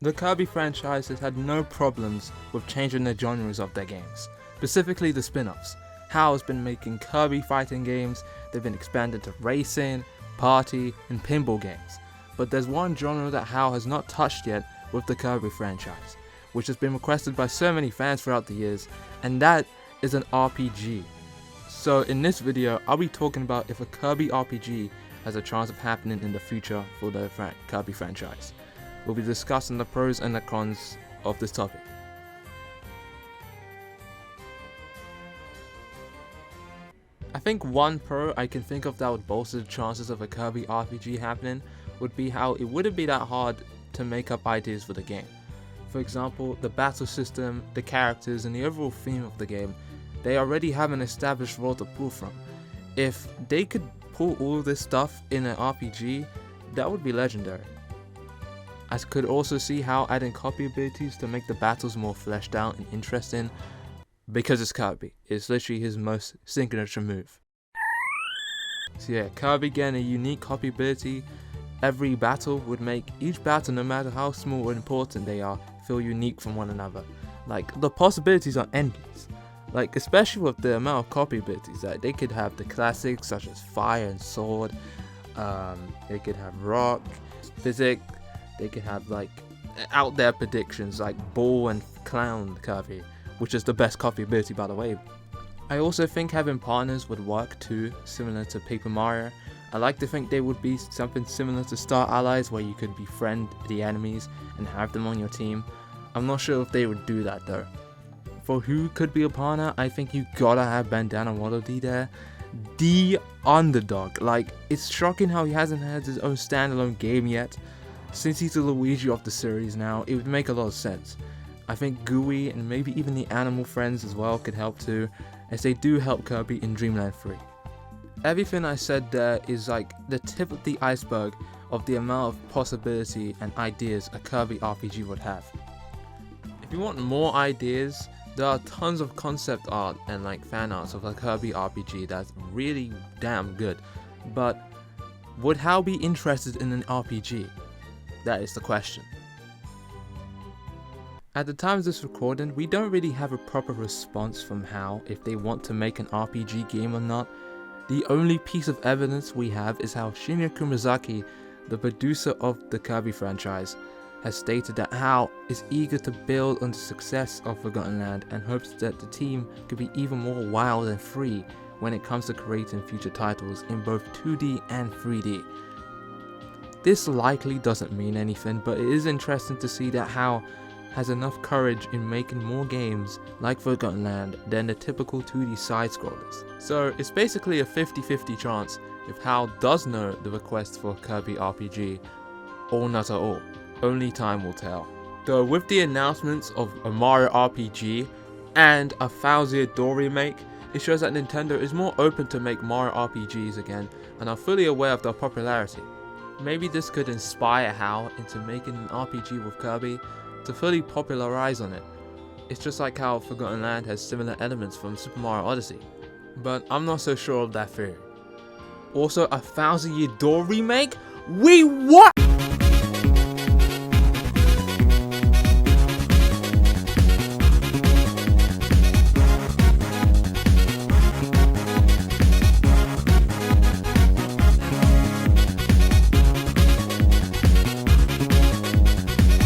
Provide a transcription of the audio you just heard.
The Kirby franchise has had no problems with changing the genres of their games, specifically the spin-offs. HAL has been making Kirby fighting games, they've been expanded to racing, party, and pinball games. But there's one genre that HAL has not touched yet with the Kirby franchise, which has been requested by so many fans throughout the years, and that is an RPG. So in this video, I'll be talking about if a Kirby RPG has a chance of happening in the future for the Kirby franchise. We'll be discussing the pros and the cons of this topic. I think one pro I can think of that would bolster the chances of a Kirby RPG happening would be how it wouldn't be that hard to make up ideas for the game. For example, the battle system, the characters, and the overall theme of the game, they already have an established role to pull from. If they could pull all of this stuff in an RPG, that would be legendary. I could also see how adding copy abilities to make the battles more fleshed out and interesting, because it's Kirby. It's literally his most signature move. So yeah, Kirby getting a unique copy ability every battle would make each battle, no matter how small or important they are, feel unique from one another. Like, the possibilities are endless. Like, especially with the amount of copy abilities that they could have the classics such as fire and sword, they could have rock, physics, they could have like out there predictions like ball and clown Kirby, which is the best copy ability by the way. I also think having partners would work too, similar to Paper Mario. I like to think they would be something similar to Star Allies where you could befriend the enemies and have them on your team. I'm not sure if they would do that though. For who could be a partner, I think you gotta have Bandana Waddle Dee there. The underdog. Like, it's shocking how he hasn't had his own standalone game yet. Since he's the Luigi of the series now, it would make a lot of sense. I think Gooey and maybe even the animal friends as well could help too, as they do help Kirby in Dreamland 3. Everything I said there is like the tip of the iceberg of the amount of possibility and ideas a Kirby RPG would have. If you want more ideas, there are tons of concept art and like fan arts of a Kirby RPG that's really damn good. But would HAL be interested in an RPG? That is the question. At the time of this recording, we don't really have a proper response from HAL if they want to make an RPG game or not. The only piece of evidence we have is how Shinya Kumazaki, the producer of the Kirby franchise, has stated that HAL is eager to build on the success of Forgotten Land and hopes that the team could be even more wild and free when it comes to creating future titles in both 2D and 3D. This likely doesn't mean anything, but it is interesting to see that HAL has enough courage in making more games like Forgotten Land than the typical 2D side-scrollers. So it's basically a 50-50 chance if HAL does know the request for a Kirby RPG, or not at all. Only time will tell. Though with the announcements of a Mario RPG and a Thousand Door remake, it shows that Nintendo is more open to make Mario RPGs again and are fully aware of their popularity. Maybe this could inspire HAL into making an RPG with Kirby to fully popularize on it. It's just like how Forgotten Land has similar elements from Super Mario Odyssey. But I'm not so sure of that theory. Also, a Thousand Year Door remake? Wait, what?